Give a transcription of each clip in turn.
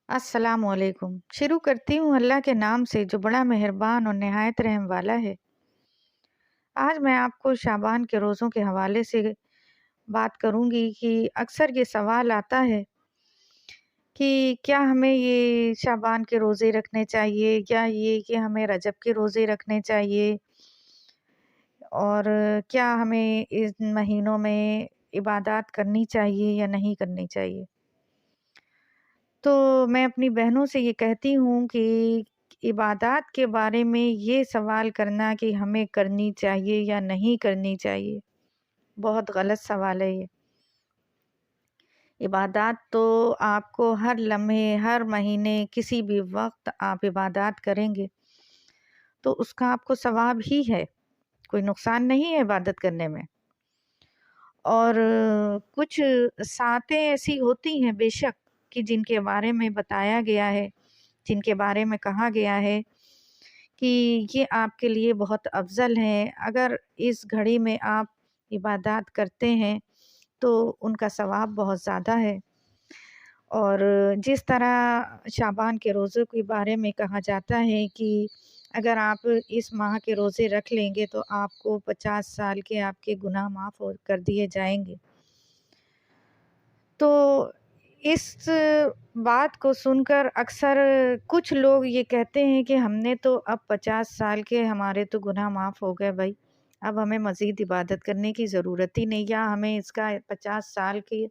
अस्सलाम वालेकुम। शुरू करती हूँ अल्लाह के नाम से जो बड़ा मेहरबान और निहायत रहम वाला है। आज मैं आपको शाबान के रोज़ों के हवाले से बात करूँगी कि अक्सर ये सवाल आता है कि क्या हमें ये शाबान के रोज़े रखने चाहिए या ये कि हमें रजब के रोज़े रखने चाहिए और क्या हमें इन महीनों में इबादत करनी चाहिए या नहीं करनी चाहिए। तो मैं अपनी बहनों से ये कहती हूँ कि इबादत के बारे में ये सवाल करना कि हमें करनी चाहिए या नहीं करनी चाहिए, बहुत गलत सवाल है ये। इबादत तो आपको हर लम्हे, हर महीने, किसी भी वक़्त आप इबादत करेंगे, तो उसका आपको सवाब ही है, कोई नुकसान नहीं है इबादत करने में। और कुछ सातें ऐसी होती हैं बेशक कि जिनके बारे में बताया गया है, जिनके बारे में कहा गया है कि ये आपके लिए बहुत अफ़ज़ल हैं। अगर इस घड़ी में आप इबादत करते हैं, तो उनका सवाब बहुत ज़्यादा है। और जिस तरह शाबान के रोज़े के बारे में कहा जाता है कि अगर आप इस माह के रोज़े रख लेंगे तो आपको 50 साल के आपके गुनाह माफ़ हो कर दिए जाएँगे। तो इस बात को सुनकर अक्सर कुछ लोग ये कहते हैं कि हमने तो अब 50 साल के हमारे तो गुनाह माफ़ हो गए भई, अब हमें मज़ीद इबादत करने की ज़रूरत ही नहीं, या हमें इसका 50 साल की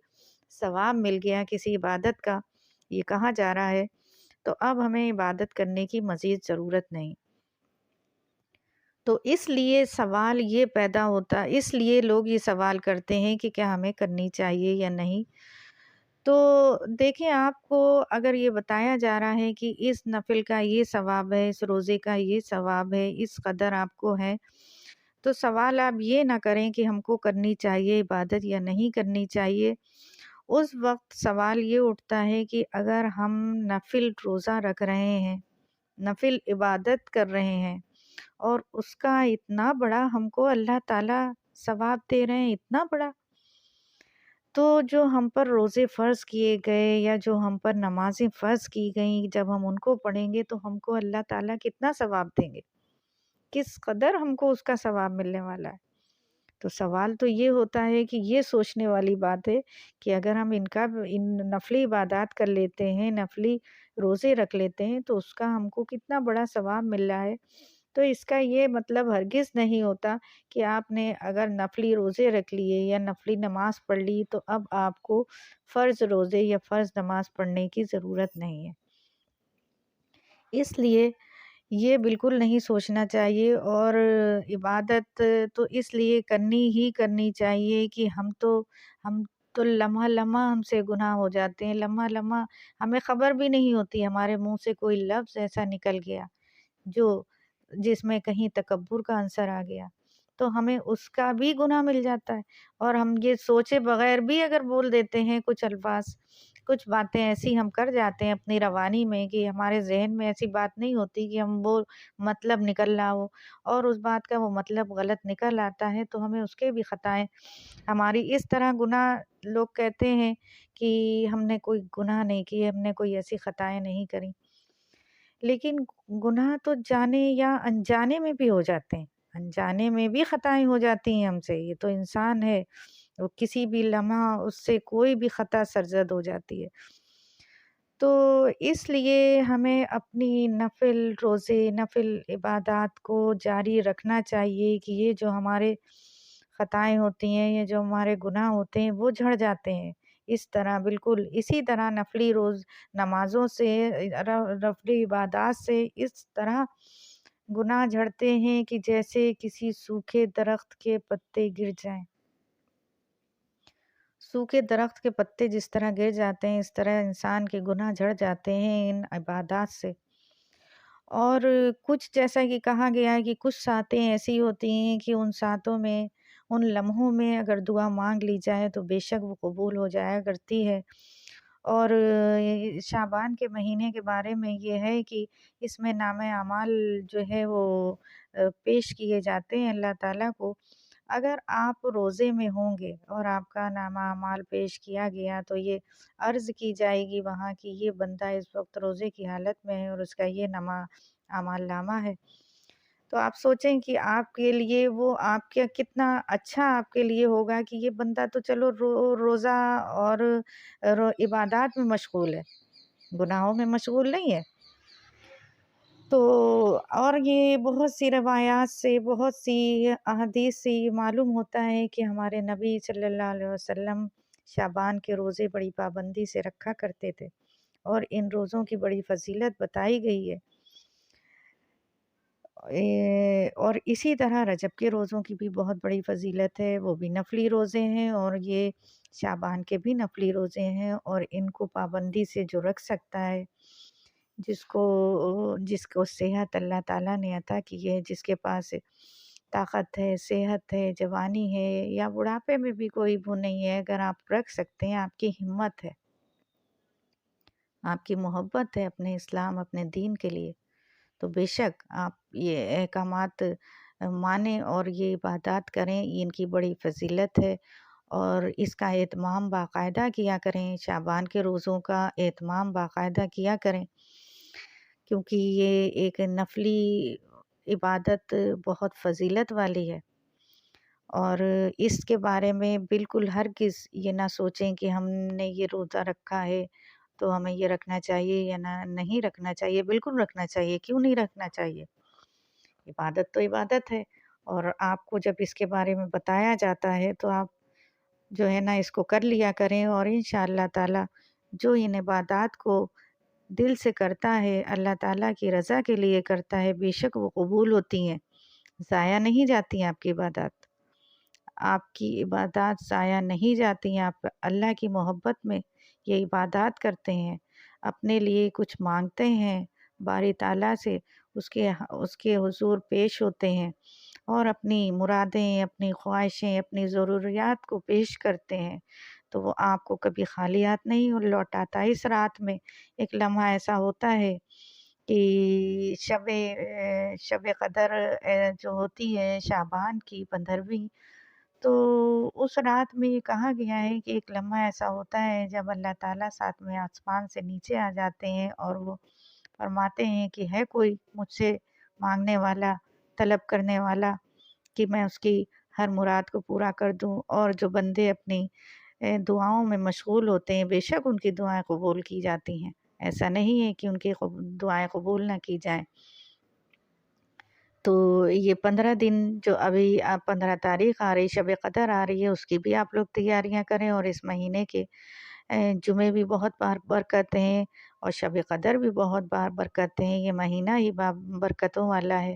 सवाब मिल गया किसी इबादत का, ये कहा जा रहा है, तो अब हमें इबादत करने की मज़ीद ज़रूरत नहीं। तो इसलिए सवाल ये पैदा होता, इसलिए लोग ये सवाल करते हैं कि क्या हमें करनी चाहिए या नहीं। तो देखिए, आपको अगर ये बताया जा रहा है कि इस नफ़िल का ये सवाब है, इस रोज़े का ये सवाब है, इस कदर आपको है, तो सवाल आप ये ना करें कि हमको करनी चाहिए इबादत या नहीं करनी चाहिए। उस वक़्त सवाल ये उठता है कि अगर हम नफ़िल रोज़ा रख रहे हैं, नफ़िल इबादत कर रहे हैं और उसका इतना बड़ा हमको अल्लाह ताला सवाब दे रहे हैं, इतना बड़ा, तो जो हम पर रोज़े फ़र्ज़ किए गए या जो हम पर नमाज़ें फ़र्ज़ की गईं, जब हम उनको पढ़ेंगे तो हमको अल्लाह ताला कितना सवाब देंगे, किस कदर हमको उसका सवाब मिलने वाला है। तो सवाल तो ये होता है कि ये सोचने वाली बात है कि अगर हम इन नफ़ली इबादत कर लेते हैं, नफ़ली रोज़े रख लेते हैं, तो उसका हमको कितना बड़ा सवाब मिल रहा है। तो इसका ये मतलब हरगिज़ नहीं होता कि आपने अगर नफ़ली रोज़े रख लिए या नफ़ली नमाज़ पढ़ ली, तो अब आपको फ़र्ज़ रोज़े या फ़र्ज़ नमाज़ पढ़ने की ज़रूरत नहीं है। इसलिए ये बिल्कुल नहीं सोचना चाहिए, और इबादत तो इसलिए करनी ही करनी चाहिए कि हम तो लम्हा-लम्हा हमसे गुनाह हो जाते हैं, लम्हा-लम्हा हमें ख़बर भी नहीं होती, हमारे मुँह से कोई लफ़्ज़ ऐसा निकल गया जो जिसमें कहीं तकब्बुर का अंसर आ गया, तो हमें उसका भी गुनाह मिल जाता है। और हम ये सोचे बगैर भी अगर बोल देते हैं कुछ अल्फ़ाज़, कुछ बातें ऐसी हम कर जाते हैं अपनी रवानी में कि हमारे ज़हन में ऐसी बात नहीं होती कि हम वो मतलब निकल रहा हो और उस बात का वो मतलब गलत निकल आता है, तो हमें उसके भी ख़ताएँ हमारी इस तरह गुनाह, लोग कहते हैं कि हमने कोई गुनाह नहीं किए, हमने कोई ऐसी ख़ताएँ नहीं करी। लेकिन गुनाह तो जाने या अनजाने में भी हो जाते हैं, अनजाने में भी ख़ताएँ हो जाती हैं हमसे, ये तो इंसान है, वो किसी भी लम्हा उससे कोई भी ख़ता सरज़द हो जाती है। तो इसलिए हमें अपनी नफ़िल रोज़े, नफ़िल इबादत को जारी रखना चाहिए कि ये जो हमारे ख़ताएँ होती हैं, ये जो हमारे गुनाह होते हैं, वो झड़ जाते हैं। इस तरह बिल्कुल इसी तरह नफ़ली नमाज़ों से नफ़ली इबादत से इस तरह गुनाह झड़ते हैं कि जैसे किसी सूखे दरख़्त के पत्ते गिर जाएँ। सूखे दरख़्त के पत्ते जिस तरह गिर जाते हैं, इस तरह इंसान के गुनाह झड़ जाते हैं इन इबादत से। और कुछ जैसा कि कहा गया है कि कुछ सातें ऐसी होती हैं कि उन सातों में, उन लम्हों में अगर दुआ माँग ली जाए तो बेशक वो कबूल हो जाया करती है। और शाबान के महीने के बारे में ये है कि इसमें नाम-ए-आमाल जो है वो पेश किए जाते हैं अल्लाह ताला को, اگر آپ روزے میں ہوں گے اور آپ کا نامہ اعمال پیش کیا گیا تو یہ عرض کی جائے گی وہاں کہ یہ بندہ اس وقت روزے کی حالت میں ہے اور اس کا یہ نامہ اعمال نامہ ہے۔ تو آپ سوچیں کہ آپ کے لیے وہ آپ کا کتنا اچھا آپ کے لیے ہوگا کہ یہ بندہ تو چلو روزہ اور عبادات میں مشغول ہے، گناہوں میں مشغول نہیں ہے۔ تو اور یہ بہت سی روایات سے، بہت سی احادیث سے یہ معلوم ہوتا ہے کہ ہمارے نبی صلی اللہ علیہ وسلم شعبان کے روزے بڑی پابندی سے رکھا کرتے تھے اور ان روزوں کی بڑی فضیلت بتائی گئی ہے۔ اور اسی طرح رجب کے روزوں کی بھی بہت بڑی فضیلت ہے، وہ بھی نفلی روزے ہیں اور یہ شعبان کے بھی نفلی روزے ہیں، اور ان کو پابندی سے جو رکھ سکتا ہے، جس کو صحت اللہ تعالیٰ نے عطا کی ہے، جس کے پاس طاقت ہے، صحت ہے، جوانی ہے یا بڑھاپے میں بھی کوئی وہ نہیں ہے، اگر آپ رکھ سکتے ہیں، آپ کی ہمت ہے، آپ کی محبت ہے اپنے اسلام، اپنے دین کے لیے، تو بے شک آپ یہ احکامات مانیں اور یہ عبادات کریں، ان کی بڑی فضیلت ہے اور اس کا اہتمام باقاعدہ کیا کریں، شعبان کے روزوں کا اہتمام باقاعدہ کیا کریں، کیونکہ یہ ایک نفلی عبادت بہت فضیلت والی ہے، اور اس کے بارے میں بالکل ہرگز یہ نہ سوچیں کہ ہم نے یہ روزہ رکھا ہے تو ہمیں یہ رکھنا چاہیے یا نہیں رکھنا چاہیے، بالکل رکھنا چاہیے، کیوں نہیں رکھنا چاہیے؟ عبادت تو عبادت ہے، اور آپ کو جب اس کے بارے میں بتایا جاتا ہے تو آپ جو ہے نا اس کو کر لیا کریں، اور انشاءاللہ تعالی جو ان عبادات کو دل سے کرتا ہے، اللہ تعالیٰ کی رضا کے لیے کرتا ہے، بے شک وہ قبول ہوتی ہیں، ضائع نہیں جاتی ہیں آپ کی عبادات، آپ کی عبادات ضائع نہیں جاتی ہیں، آپ اللہ کی محبت میں یہ عبادات کرتے ہیں، اپنے لیے کچھ مانگتے ہیں باری تعالیٰ سے، اس کے حضور پیش ہوتے ہیں اور اپنی مرادیں، اپنی خواہشیں، اپنی ضروریات کو پیش کرتے ہیں، تو وہ آپ کو کبھی خالی ہاتھ نہیں لوٹاتا۔ اس رات میں ایک لمحہ ایسا ہوتا ہے کہ شب قدر جو ہوتی ہے شعبان کی 15ویں، تو اس رات میں یہ کہا گیا ہے کہ ایک لمحہ ایسا ہوتا ہے جب اللہ تعالیٰ 7ویں آسمان سے نیچے آ جاتے ہیں اور وہ فرماتے ہیں کہ ہے کوئی مجھ سے مانگنے والا، طلب کرنے والا، کہ میں اس کی ہر مراد کو پورا کر دوں، اور جو بندے اپنی دعاؤں میں مشغول ہوتے ہیں، بے شک ان کی دعائیں قبول کی جاتی ہیں، ایسا نہیں ہے کہ ان کی دعائیں قبول نہ کی جائیں۔ تو یہ 15 دن جو ابھی 15 تاریخ آ رہی، شب قدر آ رہی ہے، اس کی بھی آپ لوگ تیاریاں کریں، اور اس مہینے کے جمعے بھی بہت بار برکت ہیں اور شب قدر بھی بہت بار برکت ہیں، یہ مہینہ ہی برکتوں والا ہے،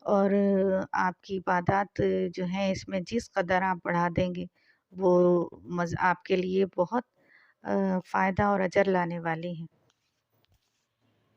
اور آپ کی عبادات جو ہیں اس میں جس قدر آپ بڑھا دیں گے وہ آپ کے لیے بہت فائدہ اور اجر لانے والی ہیں۔